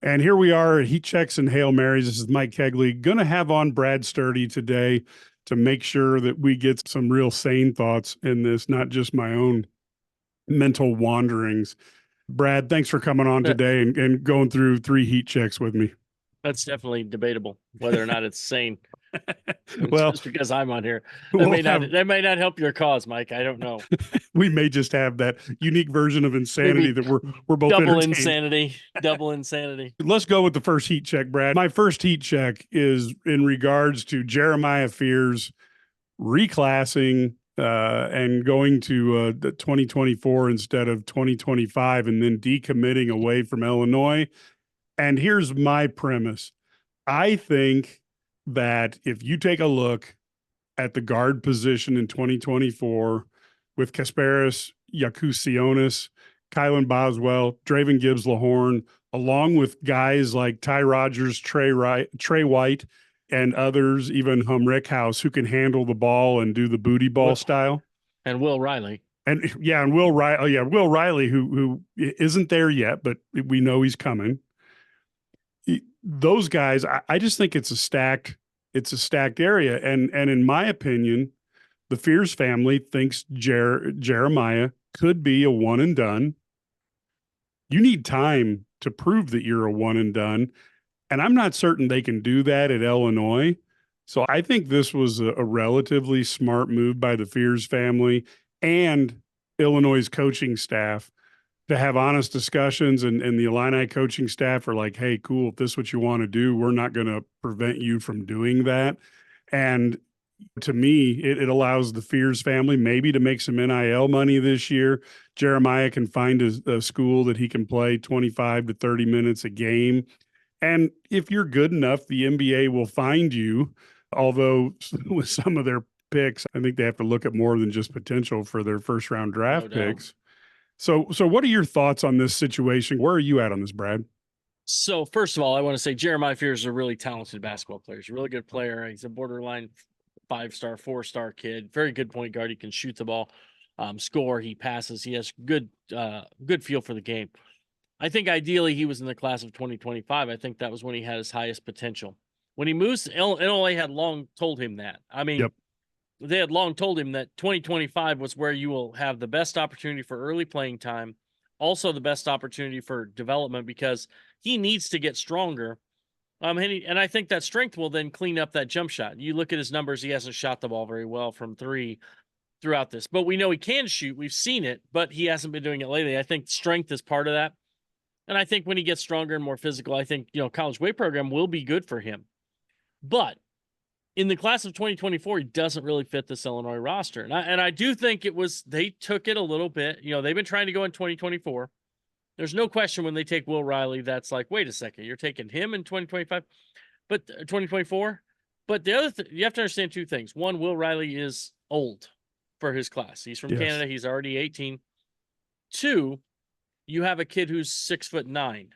And here we are at Heat Checks and Hail Marys. This is Mike Cagley. Going to have on Brad Sturdy today to make sure that we get some real sane thoughts in this, not just my own mental wanderings. Brad, thanks for coming on today and going through 3 heat checks with me. That's definitely debatable whether or not it's sane. Well, just because I'm on here, that may not help your cause, Mike. I don't know. We may just have that unique version of insanity that we're both double entertained. double insanity. Let's go with the first heat check, Brad. My first heat check is in regards to Jeremiah Fears reclassing and going to the 2024 instead of 2025 and then decommitting away from Illinois. And here's my premise. I think that if you take a look at the guard position in 2024 with Kasparis, Yakusionis, Kylan Boswell, Draven Gibbs-Lahorn, along with guys like Ty Rogers, Trey White, and others, even Rickhouse, who can handle the ball and do the booty ball style. And Will Riley. And Will Riley. Oh, yeah, Will Riley, who isn't there yet, but we know he's coming. Those guys, I just think it's a stacked area. And in my opinion, the Fears family thinks Jeremiah could be a one and done. You need time to prove that you're a one and done. And I'm not certain they can do that at Illinois. So I think this was a relatively smart move by the Fears family and Illinois' coaching staff to have honest discussions. And the Illini coaching staff are like, hey, cool, if this is what you want to do, we're not going to prevent you from doing that. And to me, it allows the Fears family maybe to make some NIL money this year. Jeremiah can find a school that he can play 25 to 30 minutes a game. And if you're good enough, the NBA will find you. Although with some of their picks, I think they have to look at more than just potential for their first round draft picks. So what are your thoughts on this situation? Where are you at on this, Brad? So first of all, I want to say Jeremiah Fears is a really talented basketball player. He's a really good player. He's a borderline 5-star, 4-star kid. Very good point guard. He can shoot the ball, score. He passes. He has good feel for the game. I think ideally he was in the class of 2025. I think that was when he had his highest potential. When he moves, Illinois had long told him that. I mean, They had long told him that 2025 was where you will have the best opportunity for early playing time, also the best opportunity for development because he needs to get stronger. And I think that strength will then clean up that jump shot. You look at his numbers, he hasn't shot the ball very well from 3 throughout this, but we know he can shoot. We've seen it, but he hasn't been doing it lately. I think strength is part of that. And I think when he gets stronger and more physical, I think, college weight program will be good for him. But in the class of 2024, he doesn't really fit this Illinois roster. And I do think they took it a little bit. They've been trying to go in 2024. There's no question when they take Will Riley, that's like, wait a second, you're taking him in 2025, but 2024. But the other you have to understand 2 things. One, Will Riley is old for his class. He's from Canada. He's already 18. 2, you have a kid who's 6'9",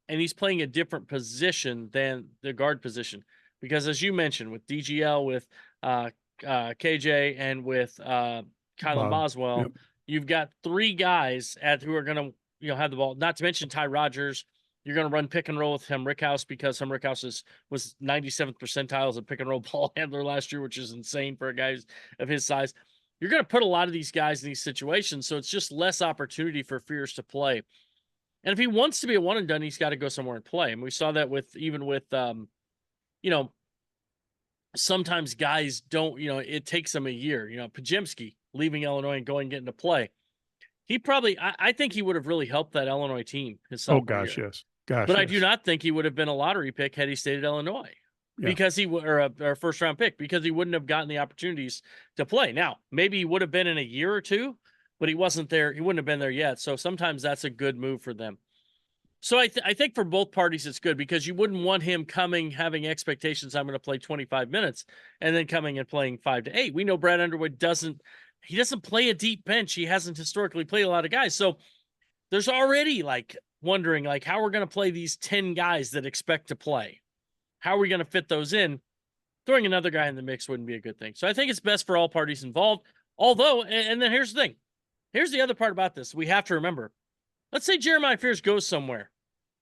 and he's playing a different position than the guard position. Because as you mentioned, with DGL, with KJ, and with Kylan Boswell, you've got 3 guys who are going to have the ball. Not to mention Ty Rogers. You're going to run pick and roll with Rickhouse because Rickhouse was 97th percentile as a pick and roll ball handler last year, which is insane for a guy of his size. You're going to put a lot of these guys in these situations, so it's just less opportunity for Fears to play. And if he wants to be a one and done, he's got to go somewhere and play. And we saw that with sometimes guys don't, it takes them a year. Pajemski leaving Illinois and going getting to play. He probably, I think he would have really helped that Illinois team his sophomore year. Yes. But yes. I do not think he would have been a lottery pick had he stayed at Illinois. Because or a first round pick, because he wouldn't have gotten the opportunities to play. Now, maybe he would have been in a year or 2, but he wasn't there. He wouldn't have been there yet. So sometimes that's a good move for them. So I think for both parties, it's good because you wouldn't want him coming, having expectations, I'm going to play 25 minutes and then coming and playing 5 to 8. We know Brad Underwood doesn't play a deep bench. He hasn't historically played a lot of guys. So there's already wondering how we're going to play these 10 guys that expect to play. How are we going to fit those in? Throwing another guy in the mix wouldn't be a good thing. So I think it's best for all parties involved. Although, and then here's the thing. Here's the other part about this. We have to remember. Let's say Jeremiah Fears goes somewhere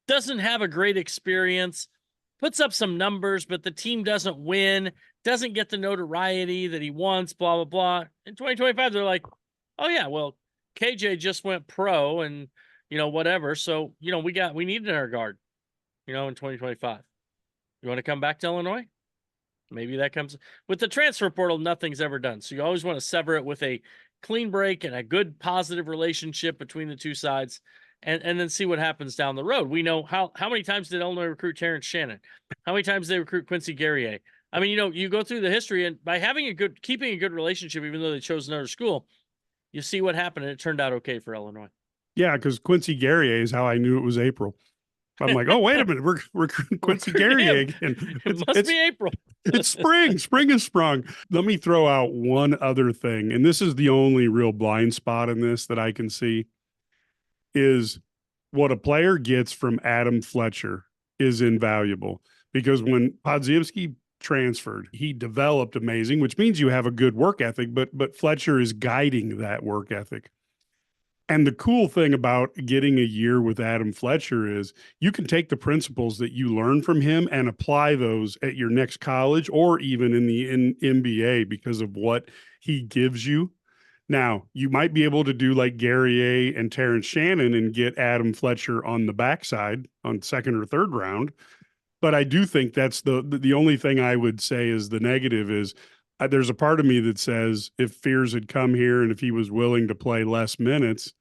doesn't have a great experience, puts up some numbers, but the team doesn't win, doesn't get the notoriety that he wants, blah, blah, blah. In 2025, they're like, oh, yeah, well, KJ just went pro and, whatever. So, we needed our guard, in 2025. You want to come back to Illinois? Maybe that comes with the transfer portal. Nothing's ever done. So you always want to sever it with a clean break and a good positive relationship between the two sides, and then see what happens down the road. We know how many times did Illinois recruit Terrence Shannon? How many times did they recruit Quincy Guerrier? I mean, you go through the history, and by keeping a good relationship, even though they chose another school, you see what happened, and it turned out okay for Illinois. Yeah, because Quincy Guerrier is how I knew it was April. I'm like, oh, wait a minute, we're recruiting Quincy Guerrier again. It must be April. It's spring. Spring is sprung. Let me throw out one other thing, and this is the only real blind spot in this that I can see, is what a player gets from Adam Fletcher is invaluable. Because when Podziemski transferred, he developed amazing, which means you have a good work ethic, but Fletcher is guiding that work ethic. And the cool thing about getting a year with Adam Fletcher is you can take the principles that you learn from him and apply those at your next college or even in the NBA because of what he gives you. Now, you might be able to do like Guerrier and Terrence Shannon and get Adam Fletcher on the backside on second or third round. But I do think that's the only thing I would say is the negative is there's a part of me that says if Fears had come here and if he was willing to play less minutes,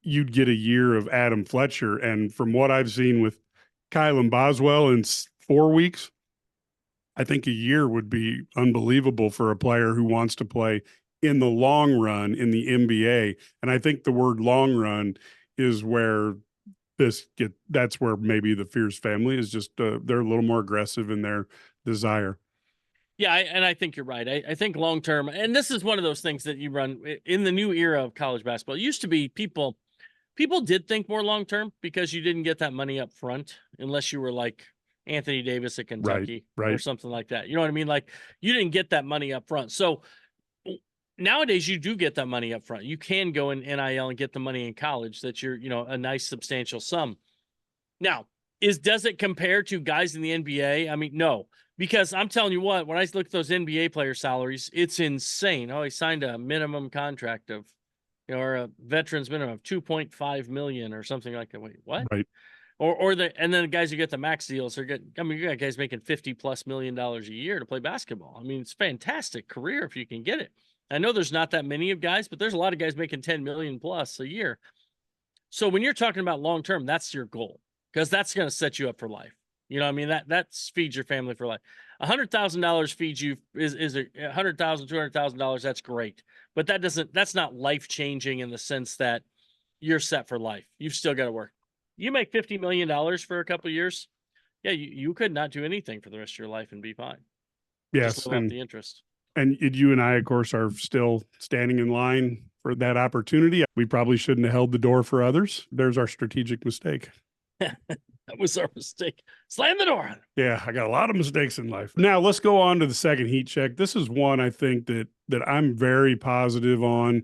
you'd get a year of Adam Fletcher. And from what I've seen with Kylan Boswell in 4 weeks, I think a year would be unbelievable for a player who wants to play in the long run in the NBA. And I think the word long run is where that's where maybe the Fierce family is just, they're a little more aggressive in their desire. Yeah, and I think you're right. I think long term, and this is one of those things that you run in the new era of college basketball. It used to be people did think more long term because you didn't get that money up front unless you were like Anthony Davis at Kentucky right. or something like that. You know what I mean? Like you didn't get that money up front. So nowadays you do get that money up front. You can go in NIL and get the money in college that you're, a nice substantial sum. Now, does it compare to guys in the NBA? I mean, no. Because I'm telling you what, when I look at those NBA player salaries, it's insane. Oh, he signed a minimum contract of, or a veteran's minimum of 2.5 million or something like that. Wait, what? Right. And then the guys who get the max deals are getting, you got guys making $50+ million a year to play basketball. I mean, it's a fantastic career if you can get it. I know there's not that many of guys, but there's a lot of guys making 10 million plus a year. So when you're talking about long term, that's your goal because that's going to set you up for life. You know what I mean? That feeds your family for life. $100,000 feeds you is $100,000, $200,000. That's great. But that's not life changing in the sense that you're set for life. You've still got to work. You make $50 million for a couple of years. Yeah. You could not do anything for the rest of your life and be fine. Yes. Just live off the interest. And you and I, of course, are still standing in line for that opportunity. We probably shouldn't have held the door for others. There's our strategic mistake. That was our mistake. Slam the door. Yeah, I got a lot of mistakes in life. Now let's go on to the second heat check. This is one I think that I'm very positive on,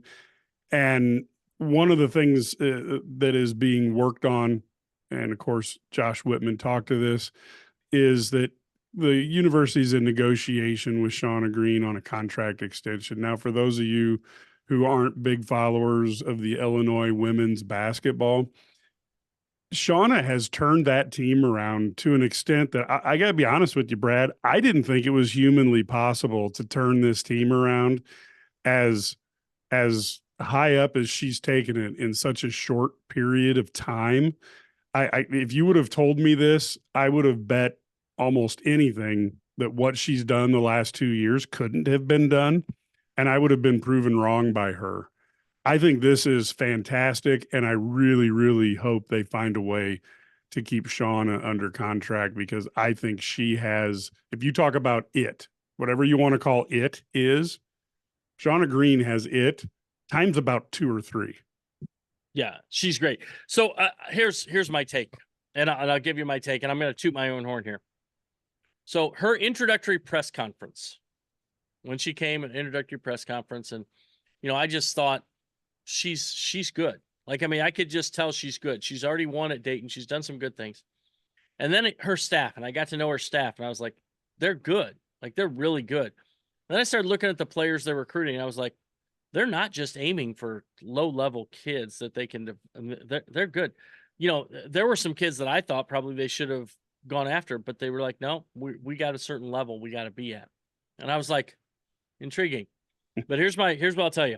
and one of the things that is being worked on, and of course Josh Whitman talked to this, is that the university's in negotiation with Shauna Green on a contract extension. Now, for those of you who aren't big followers of the Illinois women's basketball, Shauna has turned that team around to an extent that I got to be honest with you, Brad. I didn't think it was humanly possible to turn this team around as high up as she's taken it in such a short period of time. If you would have told me this, I would have bet almost anything that what she's done the last 2 years couldn't have been done, and I would have been proven wrong by her. I think this is fantastic, and I really, really hope they find a way to keep Shauna under contract because I think she has, if you talk about it, whatever you want to call it is, Shauna Green has it times about 2 or 3. Yeah, she's great. So here's my take, and I'll give you my take, and I'm going to toot my own horn here. So her introductory press conference, when she came, an introductory press conference, and I just thought she's good. Like, I mean, I could just tell she's good. She's already won at Dayton. She's done some good things. And then her staff, and I got to know her staff, and I was like, they're good. Like, they're really good. Then I started looking at the players they're recruiting, and I was like, they're not just aiming for low-level kids that they can – they're good. You know, there were some kids that I thought probably they should have gone after, but they were like, no, we got a certain level we got to be at. And I was like, intriguing. But here's what I'll tell you.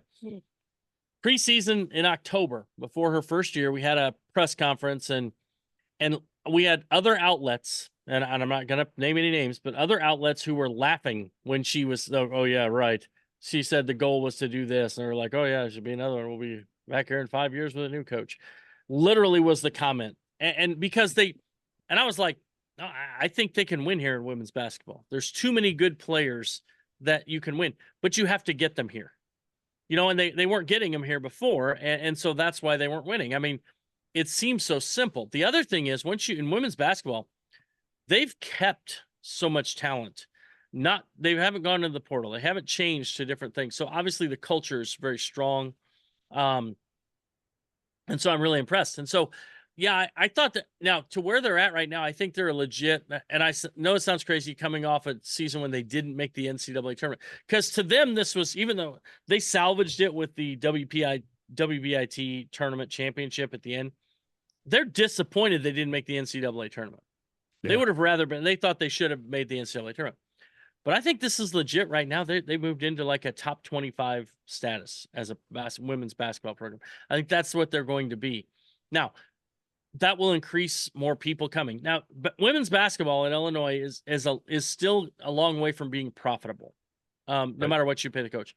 Preseason in October, before her first year, we had a press conference, and we had other outlets, and I'm not going to name any names, but other outlets who were laughing when she was, oh yeah, right. She said the goal was to do this. And they were like, oh yeah, it should be another one. We'll be back here in 5 years with a new coach. Literally was the comment. And because and I was like, no, I think they can win here in women's basketball. There's too many good players that you can win, but you have to get them here. You know, and they weren't getting them here before. And so that's why they weren't winning. I mean, it seems so simple. The other thing is, in women's basketball, they've kept so much talent. They haven't gone into the portal. They haven't changed to different things. So obviously the culture is very strong. And so I'm really impressed. And so, yeah, I thought that now to where they're at right now, I think they're a legit, and I know it sounds crazy coming off a season when they didn't make the NCAA tournament, because to them, this was, even though they salvaged it with the WBIT tournament championship at the end, they're disappointed they didn't make the NCAA tournament. Yeah. They would have rather been, they thought they should have made the NCAA tournament. But I think this is legit right now. They moved into like a top 25 status as a women's basketball program. I think that's what they're going to be. Now, that will increase more people coming. Now, but women's basketball in Illinois is still a long way from being profitable, no matter what you pay the coach.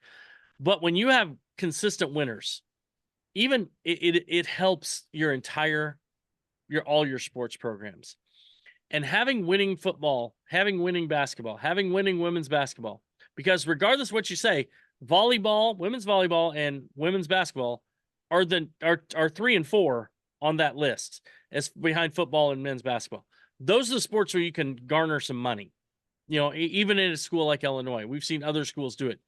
But when you have consistent winners, even it helps all your sports programs. And having winning football, having winning basketball, having winning women's basketball, because regardless of what you say, volleyball, women's volleyball, and women's basketball are 3 and 4 on that list, as behind football and men's basketball. Those are the sports where you can garner some money. You know, even in a school like Illinois, we've seen other schools do it.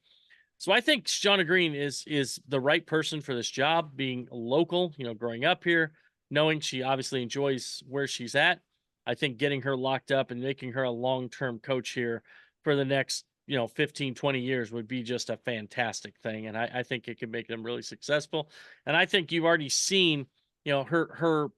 So I think Shauna Green is the right person for this job, being local, you know, growing up here, knowing she obviously enjoys where she's at. I think getting her locked up and making her a long-term coach here for the next, 15, 20 years would be just a fantastic thing. And I think it could make them really successful. And I think you've already seen, her,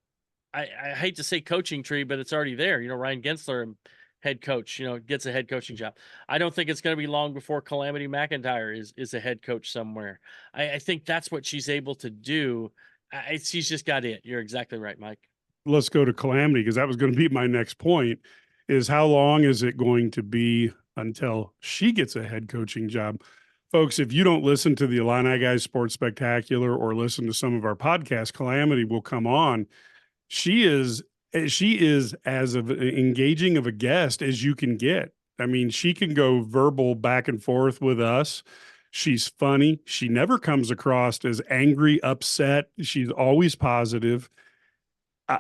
I hate to say coaching tree, but it's already there. Ryan Gensler, head coach, gets a head coaching job. I don't think it's going to be long before Calamity McIntyre is a head coach somewhere. I think that's what she's able to do. She's just got it. You're exactly right, Mike. Let's go to Calamity, because that was going to be my next point, is how long is it going to be until she gets a head coaching job? Folks, if you don't listen to the IlliniGuys Sports Spectacular or listen to some of our podcasts, Calamity will come on. She is as engaging of a guest as you can get. I mean, she can go verbal back and forth with us. She's funny. She never comes across as angry, upset. She's always positive.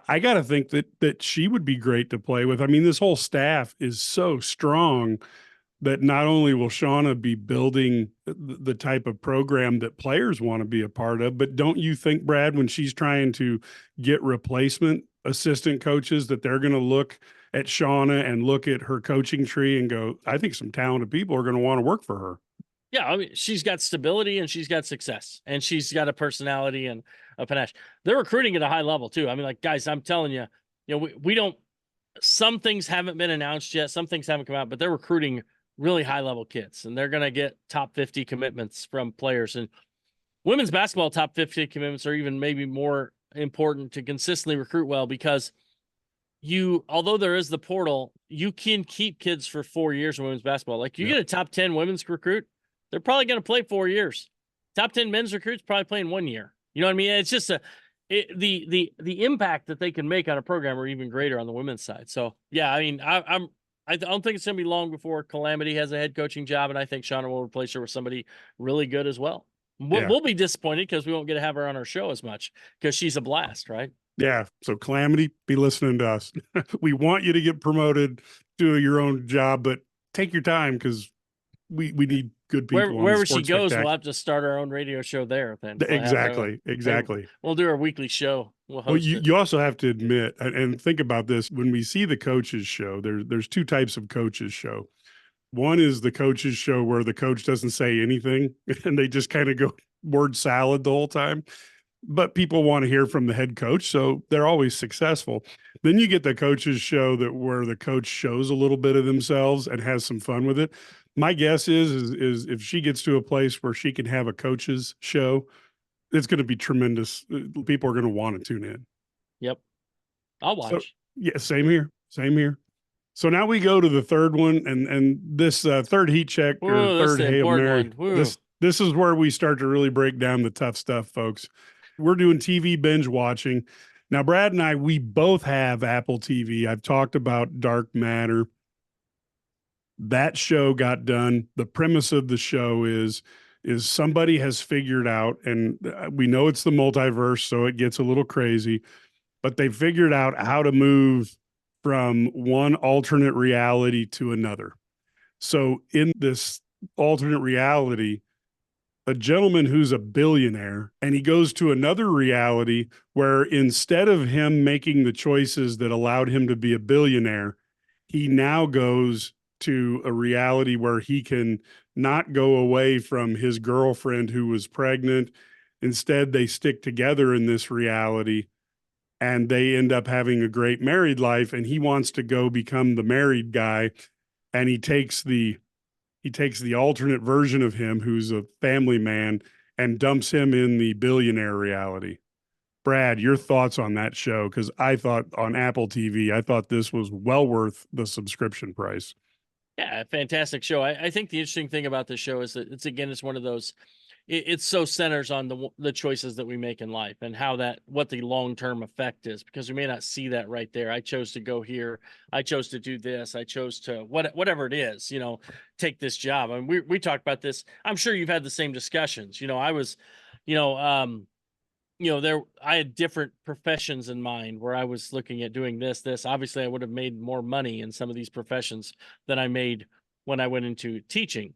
I got to think that she would be great to play with. I mean, this whole staff is so strong that not only will Shauna be building the type of program that players want to be a part of, but don't you think, Brad, when she's trying to get replacement assistant coaches, that they're going to look at Shauna and look at her coaching tree and go, I think some talented people are going to want to work for her. Yeah, I mean, she's got stability and she's got success and she's got a personality and a panache. They're recruiting at a high level too. I mean, like, guys, I'm telling you, we don't, some things haven't been announced yet. Some things haven't come out, but they're recruiting really high level kids and they're going to get top 50 commitments from players. And women's basketball top 50 commitments are even maybe more important to consistently recruit well, because although there is the portal, you can keep kids for 4 years in women's basketball. Like, you get a top 10 women's recruit, they're probably going to play 4 years. Top 10 men's recruits probably playing 1 year. You know what I mean? It's just the impact that they can make on a program are even greater on the women's side. So yeah, I mean, I don't think it's going to be long before Calamity has a head coaching job, and I think Shauna will replace her with somebody really good as well. We'll be disappointed because we won't get to have her on our show as much, because she's a blast, right? Yeah. So Calamity, be listening to us. We want you to get promoted to your own job, but take your time, because we need good people on the Wherever she Sports goes, we'll Spectacular. have to start our own radio show there. Then Exactly. we'll do our weekly show. We'll Well, host it. you also have to admit and think about this when we see the coaches show. There's two types of coaches show. One is the coaches show where the coach doesn't say anything and they just kind of go word salad the whole time. But people want to hear from the head coach, so they're always successful. Then you get the coaches show that where the coach shows a little bit of themselves and has some fun with it. My guess is if she gets to a place where she can have a coaches show, it's going to be tremendous. People are going to want to tune in. Yep. I'll watch. So, yeah, same here. Same here. So now we go to the third one, and this third heat check or third Hail Mary. This is where we start to really break down the tough stuff, folks. We're doing TV binge watching. Now, Brad and I, we both have Apple TV. I've talked about Dark Matter. That show got done. The premise of the show is somebody has figured out, and we know it's the multiverse, so it gets a little crazy, but they figured out how to move from one alternate reality to another. So in this alternate reality, a gentleman who's a billionaire, and he goes to another reality where instead of him making the choices that allowed him to be a billionaire, he now goes to a reality where he can not go away from his girlfriend who was pregnant. Instead, they stick together in this reality and they end up having a great married life. And he wants to go become the married guy. And he takes the alternate version of him, who's a family man, and dumps him in the billionaire reality. Brad, your thoughts on that show? Because I thought on Apple TV, I thought this was well worth the subscription price. Yeah, fantastic show. I think the interesting thing about this show is that it's one of those. It so centers on the choices that we make in life and what the long-term effect is, because we may not see that right there. I chose to go here. I chose to do this. I chose to whatever it is, take this job. I mean, we talked about this. I'm sure you've had the same discussions. I was, I had different professions in mind where I was looking at doing this. Obviously I would have made more money in some of these professions than I made when I went into teaching.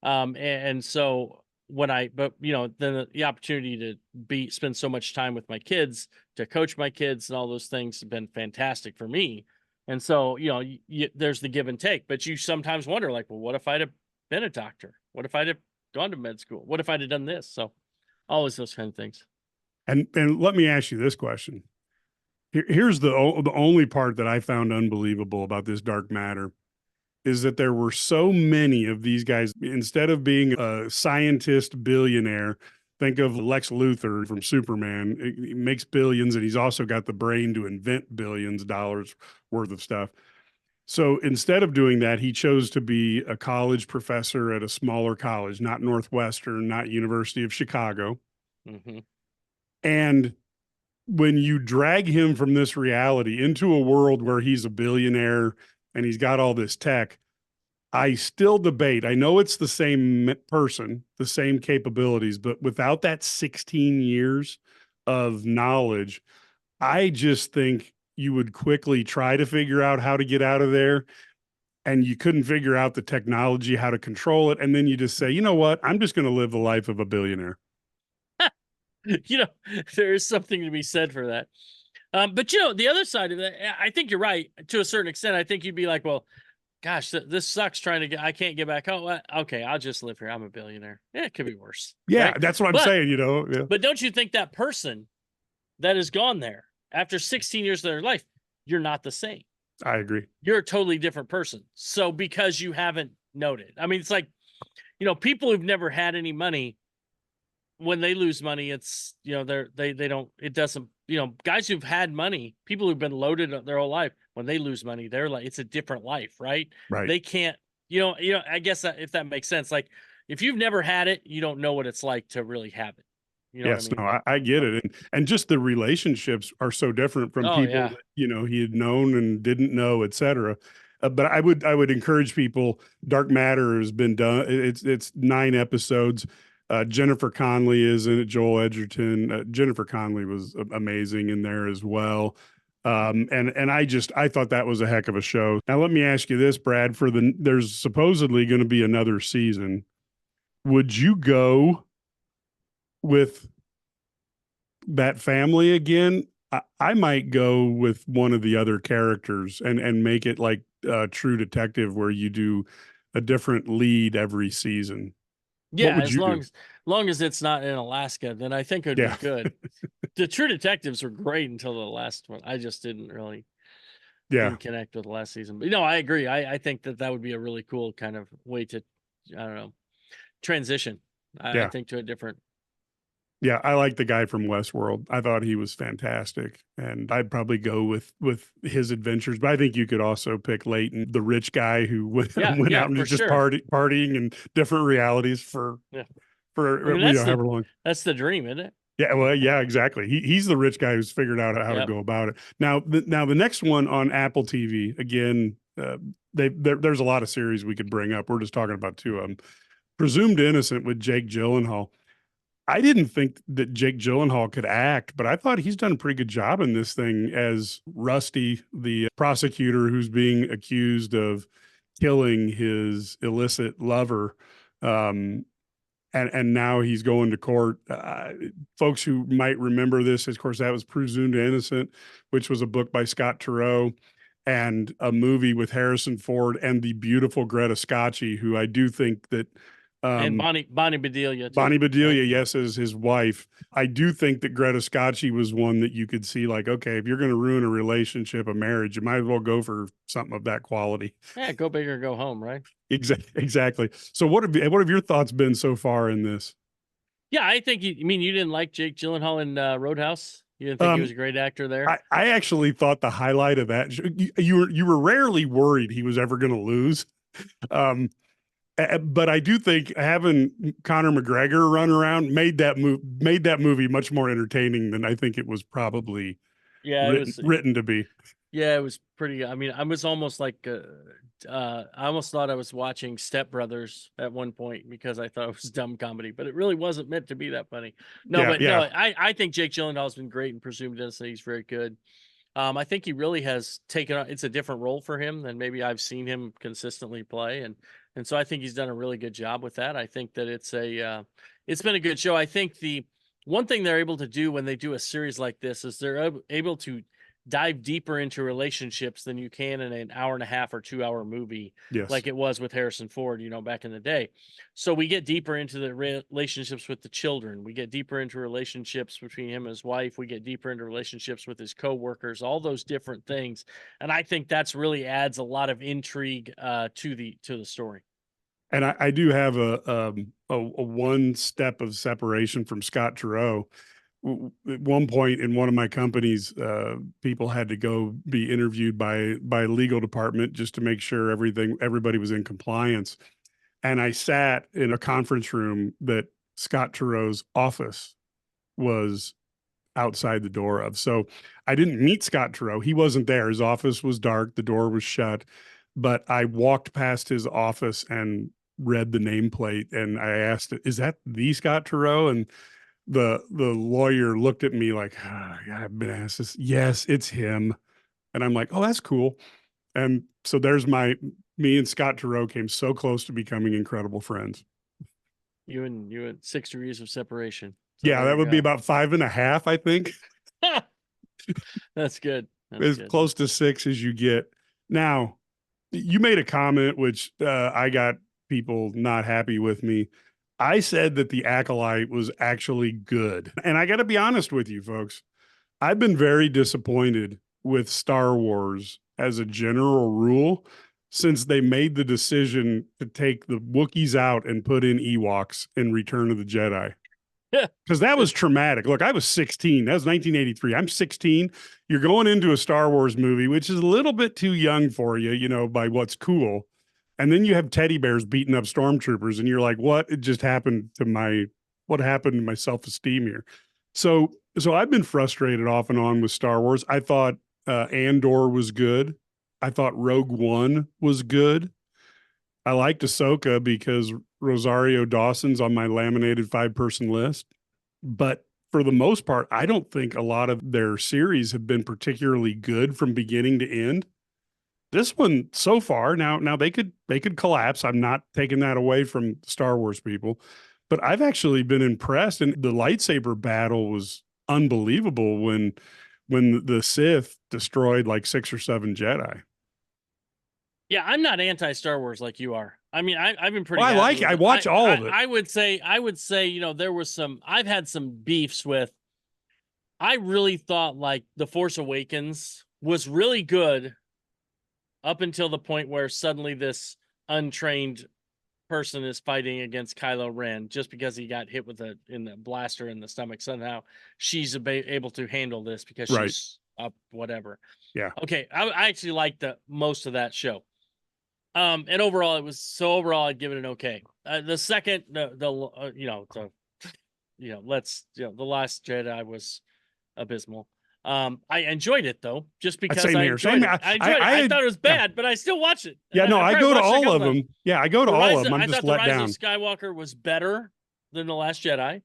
And so then the opportunity to spend so much time with my kids, to coach my kids and all those things have been fantastic for me. And so, there's the give and take, but you sometimes wonder like, well, what if I'd have been a doctor? What if I'd have gone to med school? What if I'd have done this? So always those kind of things. And let me ask you this question. Here's the only part that I found unbelievable about this Dark Matter is that there were so many of these guys. Instead of being a scientist billionaire, think of Lex Luthor from Superman. He makes billions, and he's also got the brain to invent billions of dollars worth of stuff. So instead of doing that, he chose to be a college professor at a smaller college, not Northwestern, not University of Chicago. Mm-hmm. And when you drag him from this reality into a world where he's a billionaire and he's got all this tech, I still debate. I know it's the same person, the same capabilities, but without that 16 years of knowledge, I just think you would quickly try to figure out how to get out of there. And you couldn't figure out the technology, how to control it. And then you just say, you know what? I'm just going to live the life of a billionaire. There is something to be said for that. But the other side of that, I think you're right to a certain extent. I think you'd be like, well, gosh, this sucks I can't get back home. Okay, I'll just live here. I'm a billionaire. Yeah, it could be worse. Yeah, right? That's what I'm saying, Yeah. But don't you think that person that has gone there after 16 years of their life, you're not the same. I agree. You're a totally different person. So because you haven't noted, I mean, it's like, people who've never had any money, when they lose money, it's, it doesn't, guys who've had money, people who've been loaded their whole life, when they lose money, they're like, it's a different life, right? Right. They can't, I guess if that makes sense, like if you've never had it, you don't know what it's like to really have it. Yes, what I mean? No, I get it. And just the relationships are so different from people that, he had known and didn't know, et cetera. But I would encourage people. Dark Matter has been done. It's 9 episodes. Jennifer Connelly is in it. Joel Edgerton. Jennifer Connelly was amazing in there as well. And I thought that was a heck of a show. Now let me ask you this, Brad. There's supposedly going to be another season. would you go with that family again? I might go with one of the other characters and make it like True Detective, where you do a different lead every season. What Yeah, would as you do? long as it's not in Alaska, then I think it would be Yeah, good. The True Detectives were great until the last one. I just yeah, didn't connect with the last season. But no, I agree. I think that that would be a really cool kind of way to, I don't know, transition. I yeah. think to a different. Yeah, I like the guy from Westworld. I thought he was fantastic, and I'd probably go with his adventures. But I think you could also pick Leighton, the rich guy who went, Yeah, went yeah, out and for is just sure. partying in different realities for Yeah, I for mean however long. that's the dream, isn't it? Yeah, well, yeah, exactly. He's the rich guy who's figured out how to Yep. go about it. Now, the next one on Apple TV again. There's a lot of series we could bring up. We're just talking about two of them. Presumed Innocent with Jake Gyllenhaal. I didn't think that Jake Gyllenhaal could act, but I thought he's done a pretty good job in this thing as Rusty, the prosecutor who's being accused of killing his illicit lover. Um, and now he's going to court. Folks who might remember this, of course, that was Presumed Innocent, which was a book by Scott Turow and a movie with Harrison Ford and the beautiful Greta Scacchi, who I do think that And um, Bonnie Bedelia too, Bonnie right? Bedelia, yes, as his wife. I do think that Greta Scacchi was one that you could see, like, okay, if you're going to ruin a relationship, a marriage, you might as well go for something of that quality. Yeah, go big or go home, right? Exactly. So, what have your thoughts been so far in this? Yeah, I think you mean you didn't like Jake Gyllenhaal in Roadhouse? You didn't think he was Um, a great actor there? I actually thought the highlight of that you were rarely worried he was ever going to lose. Um, but I do think having Conor McGregor run around made that movie much more entertaining than I think it was probably Yeah, it written was. written to be. Yeah, it was pretty. I mean, I was almost like, I almost thought I was watching Step Brothers at one point because I thought it was dumb comedy, but it really wasn't meant to be that funny. No, Yeah, but no, yeah, I think Jake Gyllenhaal's been great in Presumed Innocent. He's very good. I think he really has taken on. It's a different role for him than maybe I've seen him consistently play, and so I think he's done a really good job with that. I think that it's been a good show. I think the one thing they're able to do when they do a series like this is they're able to dive deeper into relationships than you can in an hour and a half or 2 hour movie yes. like it was with Harrison Ford, back in the day. So we get deeper into the relationships with the children. We get deeper into relationships between him and his wife. We get deeper into relationships with his coworkers, all those different things. And I think that's really adds a lot of intrigue to the story. And I do have a one step of separation from Scott Turow. At one point in one of my companies, people had to go be interviewed by legal department just to make sure everybody was in compliance. And I sat in a conference room that Scott Turow's office was outside the door of. So I didn't meet Scott Turow. He wasn't there. His office was dark, the door was shut. But I walked past his office and read the nameplate, and I asked, "Is that the Scott Turow?" And the lawyer looked at me like, oh, I've been asked this. Yes, it's him. And I'm like, oh, that's cool. And so there's me and Scott Turow came so close to becoming incredible friends. You and 6 degrees of separation. So Yeah, there that you would be go. about 5.5, I think. That's good. That's As good. close to 6 as you get. Now, you made a comment which I got people not happy with me. I said that the Acolyte was actually good. And I got to be honest with you, folks. I've been very disappointed with Star Wars as a general rule since they made the decision to take the Wookiees out and put in Ewoks in Return of the Jedi. Because that was traumatic. Look, I was 16. That was 1983. I'm 16. You're going into a Star Wars movie, which is a little bit too young for you, by what's cool. And then you have teddy bears beating up stormtroopers, and you're like, what happened to my self-esteem here? So I've been frustrated off and on with Star Wars. I thought Andor was good. I thought Rogue One was good. I liked Ahsoka because Rosario Dawson's on my laminated 5-person list. But for the most part, I don't think a lot of their series have been particularly good from beginning to end. This one so far, now they could collapse. I'm not taking that away from Star Wars people, but I've actually been impressed. And the lightsaber battle was unbelievable when the Sith destroyed like 6 or 7 Jedi. Yeah, I'm not anti Star Wars like you are. I mean, I've been pretty. Well, I happy like with it. I it. watch all of it. I would say, you know, there was some. I've had some beefs with. I really thought like The Force Awakens was really good up until the point where suddenly this untrained person is fighting against Kylo Ren just because he got hit with in the blaster in the stomach. Somehow she's able to handle this because Right. she's up, whatever. Yeah. Okay. I actually liked most of that show. And overall I'd give it an okay. The second, The Last Jedi was abysmal. I enjoyed it though, just because Same I here. enjoyed Same. it. I enjoyed it. I thought it was bad, but I still watched it. Yeah, no, I probably go to watched it a all couple of times. them. Yeah, I go to all of them. I'm I just thought The let Rise down. of Skywalker was better than The Last Jedi.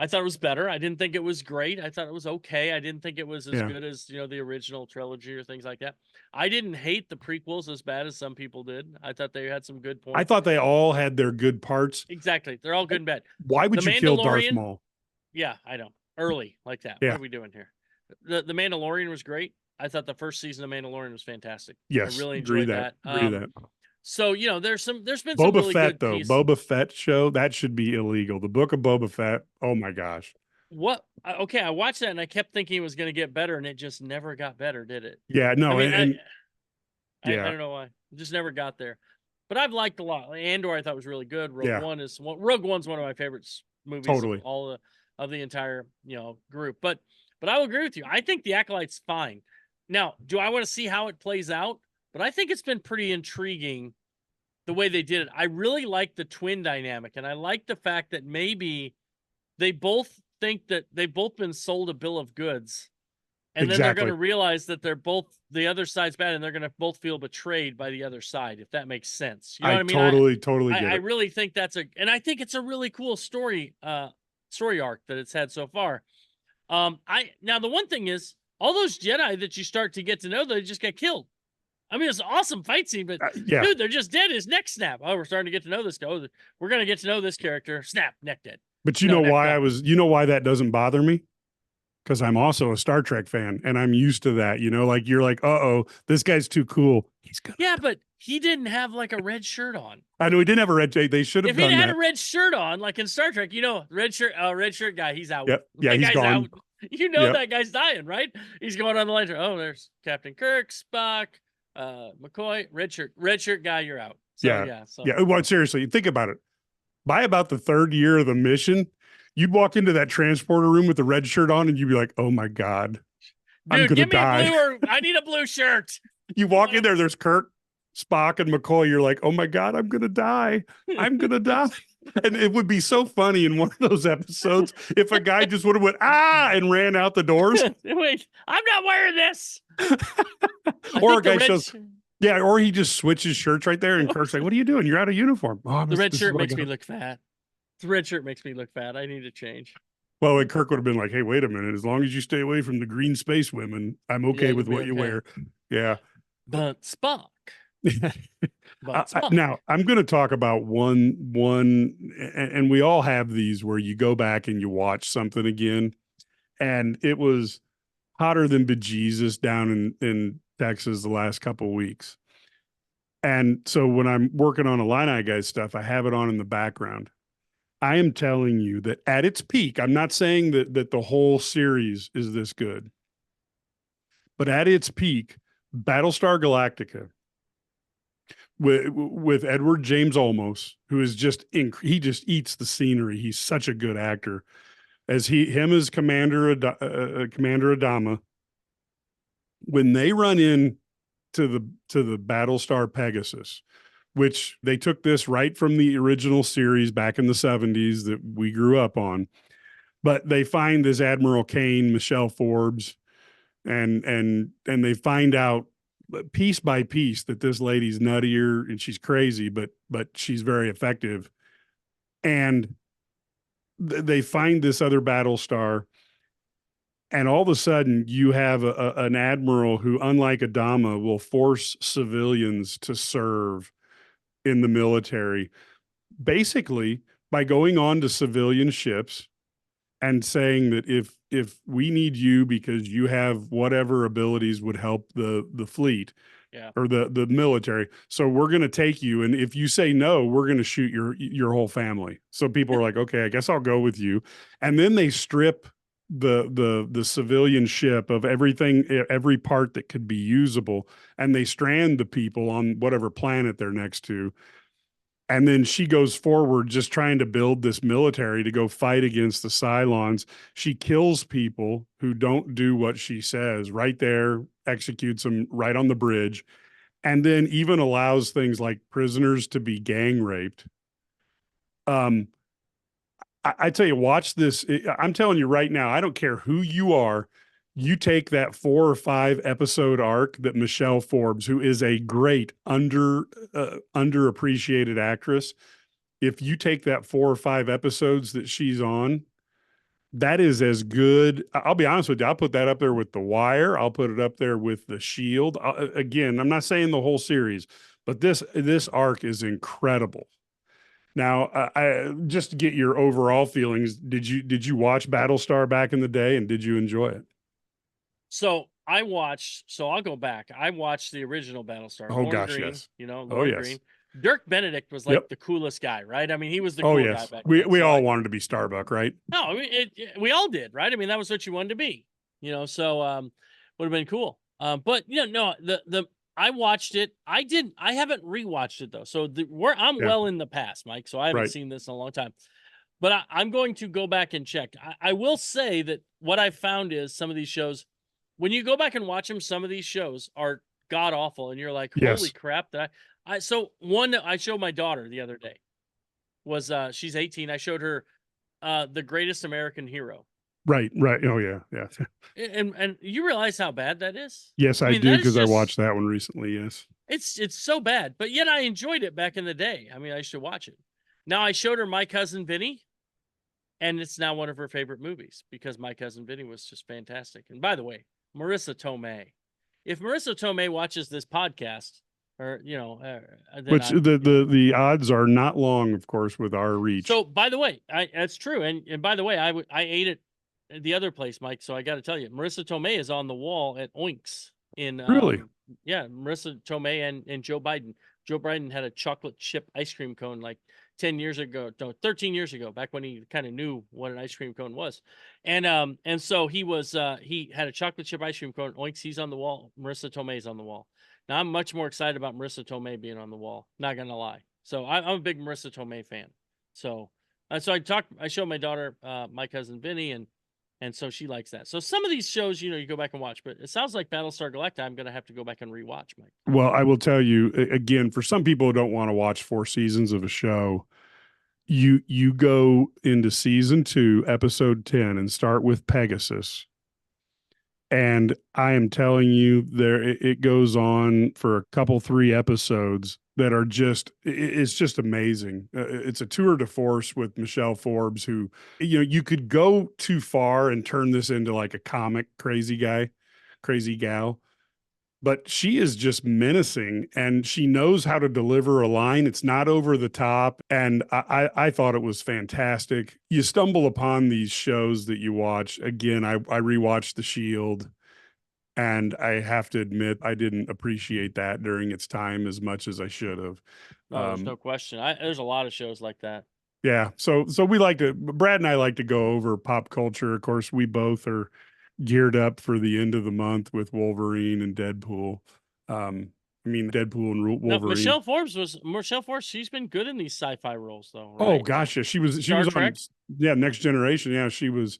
I thought it was better. I didn't think it was great. I thought it was okay. I didn't think it was as good as, the original trilogy or things like that. I didn't hate the prequels as bad as some people did. I thought they had some good points. I thought they all had their good parts. Exactly. They're all good and bad. Why would you kill Darth Maul? Yeah, I know. Early like that. Yeah. What are we doing here? The Mandalorian was great. I thought the first season of Mandalorian was fantastic. Yes, I really enjoyed that. Agree that. So, there's been some Boba really Fett, good though. pieces. Boba Fett show, that should be illegal. The Book of Boba Fett, oh my gosh. What? Okay, I watched that and I kept thinking it was going to get better, and it just never got better, did it? Yeah, no, I yeah. I don't know why. It just never got there. But I've liked a lot. Andor I thought was really good. Rogue One's one of my favorite movies of all of the entire, group. But I will agree with you. I think The Acolyte's fine. Now, do I want to see how it plays out? But I think it's been pretty intriguing the way they did it. I really like the twin dynamic, and I like the fact that maybe they both think that they've both been sold a bill of goods, and then they're going to realize that the other side's bad, and they're going to both feel betrayed by the other side, if that makes sense. You know what I mean? Totally get it. I really think and I think it's a really cool story arc that it's had so far. Now the one thing is, all those Jedi that you start to get to know, they just get killed. I mean, it's an awesome fight scene, but dude, they're just dead. His neck snap. Oh, we're starting to get to know this guy. Oh, we're going to get to know this character. Snap, neck dead. But you know why that doesn't bother me? Because I'm also a Star Trek fan and I'm used to that, like you're like, this guy's too cool. He's gonna die. But he didn't have like a red shirt on. I know he didn't have a red shirt. They should have done that. If he had a red shirt on, like in Star Trek, red shirt guy, he's out. Yep. Yeah, he's gone. Out. That guy's dying, right? He's going on the ledger. Oh, there's Captain Kirk, Spock, McCoy, red shirt guy, you're out. So, yeah. Well, seriously, think about it. By about the 3rd year of the mission, you'd walk into that transporter room with the red shirt on and you'd be like, oh my God, dude, I'm going to die. I need a blue shirt. You walk in there's Kirk, Spock, and McCoy. You're like, oh my God, I'm going to die. I'm going to die. And it would be so funny in one of those episodes if a guy just would have went, and ran out the doors. Wait, I'm not wearing this. Or a guy shows... Yeah, or he just switches shirts right there, and Kirk's like, what are you doing? You're out of uniform. Oh, the red shirt makes me look fat. The red shirt makes me look fat. I need to change. Well, and Kirk would have been like, hey, wait a minute. As long as you stay away from the green space women, I'm okay with what you wear. Yeah. But Spock. Now, I'm going to talk about one, and we all have these where you go back and you watch something again, and it was hotter than bejesus down in Texas the last couple of weeks. And so when I'm working on IlliniGuys stuff, I have it on in the background. I am telling you that at its peak, I'm not saying that the whole series is this good, but at its peak, Battlestar Galactica with Edward James Olmos, who is he just eats the scenery. He's such a good actor as Commander Adama. When they run in to the Battlestar Pegasus, which they took this right from the original series back in the 70s that we grew up on, but they find this Admiral Kane, Michelle Forbes, and they find out piece by piece that this lady's nuttier and she's crazy, but she's very effective. And they find this other Battlestar, And all of a sudden, you have an admiral who, unlike Adama, will force civilians to serve in the military, basically by going on to civilian ships and saying that if we need you because you have whatever abilities would help the fleet Yeah. or the military, so we're going to take you, and if you say no, we're going to shoot your whole family. So people are like, okay, I guess I'll go with you. And then they strip the civilian ship of everything, every part that could be usable, and they strand the people on whatever planet they're next to. And then she goes forward just trying to build this military to go fight against the Cylons. She kills people who don't do what she says right there, executes them right on the bridge, and then even allows things like prisoners to be gang raped. I tell you, watch this. I'm telling you right now, I don't care who you are. You take that 4 or 5 episode arc that Michelle Forbes, who is a great underappreciated actress, if you take that 4 or 5 episodes that she's on, that is as good. I'll be honest with you. I'll put that up there with The Wire. I'll put it up there with The Shield. Again, I'm not saying the whole series, but this arc is incredible. Now, I just to get your overall feelings, did you watch Battlestar back in the day, and did you enjoy it? So I'll go back. I watched the original Battlestar. Oh Lorne gosh, Green, yes. Oh Lorne yes. Green. Dirk Benedict was like Yep. the coolest guy, right? I mean, he was the Oh cool guy yes. back We then. we all wanted to be Starbuck, right? No, I mean, we all did, right? I mean, that was what you wanted to be, so would have been cool. But no, I watched it. I haven't rewatched it though. So I'm Yeah. well in the past, Mike. So I haven't Right. seen this in a long time. But I'm going to go back and check. I will say that what I found is some of these shows, when you go back and watch them, some of these shows are god awful, and you're like, holy Yes. crap! So one that I showed my daughter the other day was she's 18. I showed her The Greatest American Hero. Right. Right. Oh yeah. Yeah. And you realize how bad that is? Yes, I I mean, do that is because I just watched that one recently. Yes. it's so bad, but yet I enjoyed it back in the day. I mean, I used to watch it. Now I showed her My Cousin Vinny, and it's now one of her favorite movies because My Cousin Vinny was just fantastic. And by the way, Marissa Tomei. If Marissa Tomei watches this podcast, or then Which the odds are not long, of course, with our reach. So, by the way, that's true. And by the way, I ate it at the other place, Mike. So I got to tell you, Marissa Tomei is on the wall at Oinks in Really? yeah, Marissa Tomei and Joe Biden. Joe Biden had a chocolate chip ice cream cone like 10 years ago, no, 13 years ago, back when he kind of knew what an ice cream cone was. And so he had a chocolate chip ice cream cone. Oinks, he's on the wall. Marissa Tomei's on the wall. Now I'm much more excited about Marissa Tomei being on the wall. Not gonna lie. So I'm a big Marissa Tomei fan. So I showed my daughter My Cousin Vinny, and so she likes that. So some of these shows, you go back and watch, but it sounds like Battlestar Galactica, I'm gonna have to go back and rewatch, Mike. Well, I will tell you again, for some people who don't want to watch 4 seasons of a show, you go into season 2, episode 10, and start with Pegasus. And I am telling you, it goes on for a couple 3 episodes that are it's just amazing. It's a tour de force with Michelle Forbes, who you could go too far and turn this into like a comic crazy gal, but she is just menacing, and she knows how to deliver a line. It's not over the top. And I thought it was fantastic. You stumble upon these shows that you watch. Again, I rewatched The Shield, and I have to admit, I didn't appreciate that during its time as much as I should have. No, there's no question. There's a lot of shows like that. Yeah. So Brad and I like to go over pop culture. Of course, we both are geared up for the end of the month with Wolverine and Deadpool. Deadpool and No, Wolverine. Michelle Forbes. She's been good in these sci-fi roles, though. Oh Right? gosh, yeah, she was Star on Trek? Next Generation. Yeah, she was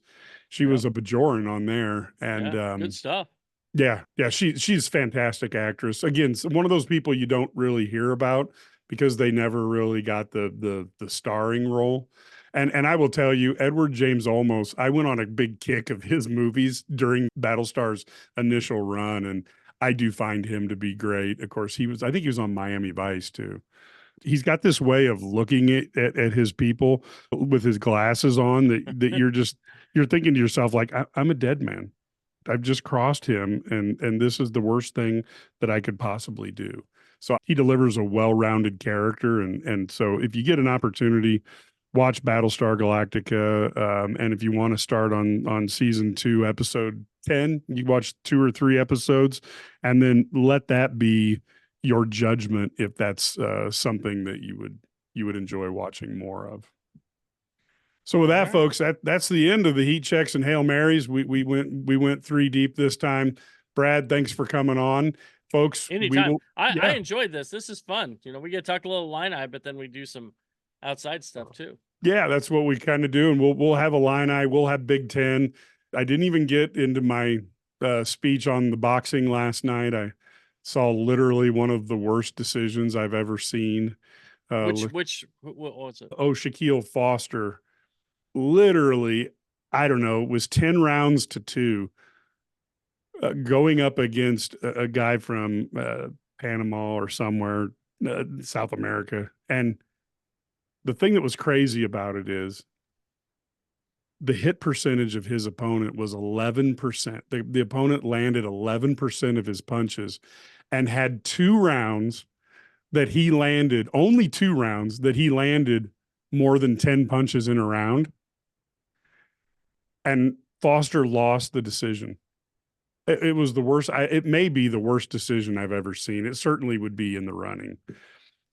a Bajoran on there, and Yeah, good stuff. yeah, she's a fantastic actress. Again, one of those people you don't really hear about because they never really got the starring role. And I will tell you, Edward James Olmos, I went on a big kick of his movies during Battlestar's initial run, and I do find him to be great. Of course, I think he was on Miami Vice too. He's got this way of looking at his people with his glasses on that you're thinking to yourself, like, I'm a dead man. I've just crossed him, and this is the worst thing that I could possibly do. So he delivers a well-rounded character, and so if you get an opportunity, watch Battlestar Galactica, and if you want to start on season 2, episode 10, you watch 2 or 3 episodes, and then let that be your judgment if that's something that you would enjoy watching more of. So with that, folks, that's the end of the heat checks and Hail Marys. We went 3 deep this time. Brad, thanks for coming on, folks. Anytime. I enjoyed this. This is fun. You know, we get to talk a little Illini, but then we do some outside stuff too. Yeah, that's what we kind of do, and we'll have Illini. We'll have Big Ten. I didn't even get into my speech on the boxing last night. I saw literally one of the worst decisions I've ever seen. What was it? Oh, Shaquille Foster. Literally, I don't know, it was 10 rounds to 2, going up against a guy from Panama or somewhere, South America. And the thing that was crazy about it is the hit percentage of his opponent was 11%. The opponent landed 11% of his punches and had 2 rounds that he landed, only 2 rounds that he landed more than 10 punches in a round. And Foster lost the decision. It was the worst. It may be the worst decision I've ever seen. It certainly would be in the running.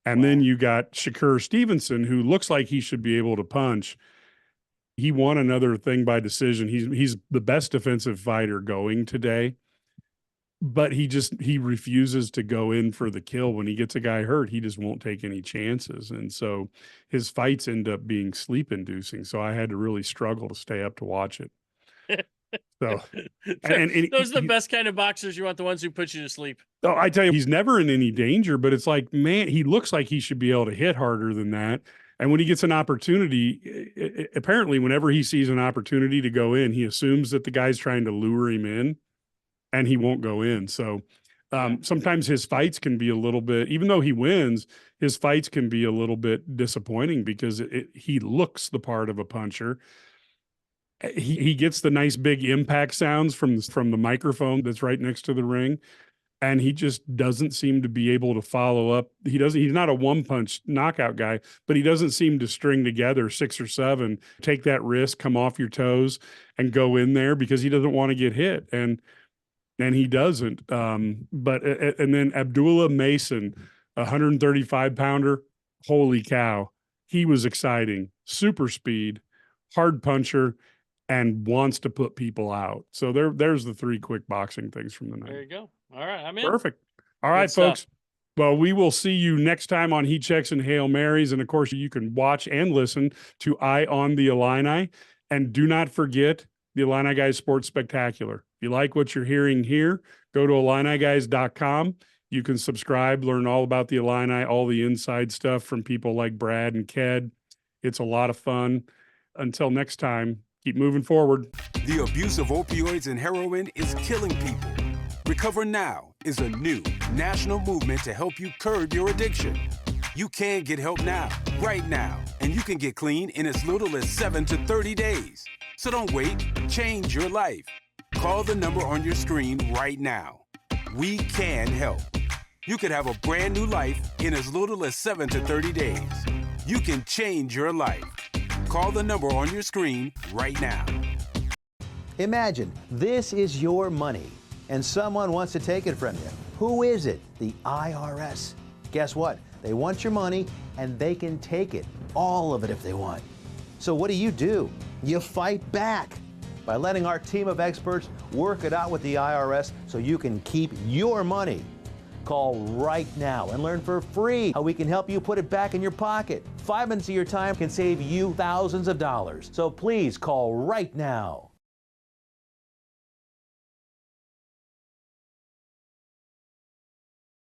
And then you got Shakur Stevenson, who looks like he should be able to punch. He won another thing by decision. He's the best defensive fighter going today, but he refuses to go in for the kill. When he gets a guy hurt, he just won't take any chances. And so his fights end up being sleep inducing. So I had to really struggle to stay up to watch it. So and those are the best kind of boxers. You want the ones who put you to sleep. Oh, I tell you, he's never in any danger, but it's like, man, he looks like he should be able to hit harder than that. And when he gets an opportunity, apparently whenever he sees an opportunity to go in, he assumes that the guy's trying to lure him in, and he won't go in. So sometimes his fights can be a little bit, even though he wins, his fights can be a little bit disappointing because he looks the part of a puncher. He gets the nice big impact sounds from the microphone that's right next to the ring, and he just doesn't seem to be able to follow up. He's not a one-punch knockout guy, but he doesn't seem to string together 6 or 7, take that risk, come off your toes, and go in there because he doesn't want to get hit. And he doesn't. And then Abdullah Mason, 135-pounder, holy cow. He was exciting. Super speed, hard puncher, and wants to put people out. So there's the 3 quick boxing things from the night. There you go. All right, I'm in. Perfect. All right, folks. Well, we will see you next time on Heat Checks and Hail Marys. And of course, you can watch and listen to Eye on the Illini. And do not forget the Illini Guys Sports Spectacular. If you like what you're hearing here, go to IlliniGuys.com. You can subscribe, learn all about the Illini, all the inside stuff from people like Brad and Ked. It's a lot of fun. Until next time, keep moving forward. The abuse of opioids and heroin is killing people. Recover Now is a new national movement to help you curb your addiction. You can get help now, right now, and you can get clean in as little as 7 to 30 days. So don't wait. Change your life. Call the number on your screen right now. We can help. You could have a brand new life in as little as 7 to 30 days. You can change your life. Call the number on your screen right now. Imagine this is your money and someone wants to take it from you. Who is it? The IRS. Guess what? They want your money and they can take it, all of it if they want. So what do? You fight back by letting our team of experts work it out with the IRS so you can keep your money. Call right now and learn for free how we can help you put it back in your pocket. 5 minutes of your time can save you thousands of dollars. So please call right now.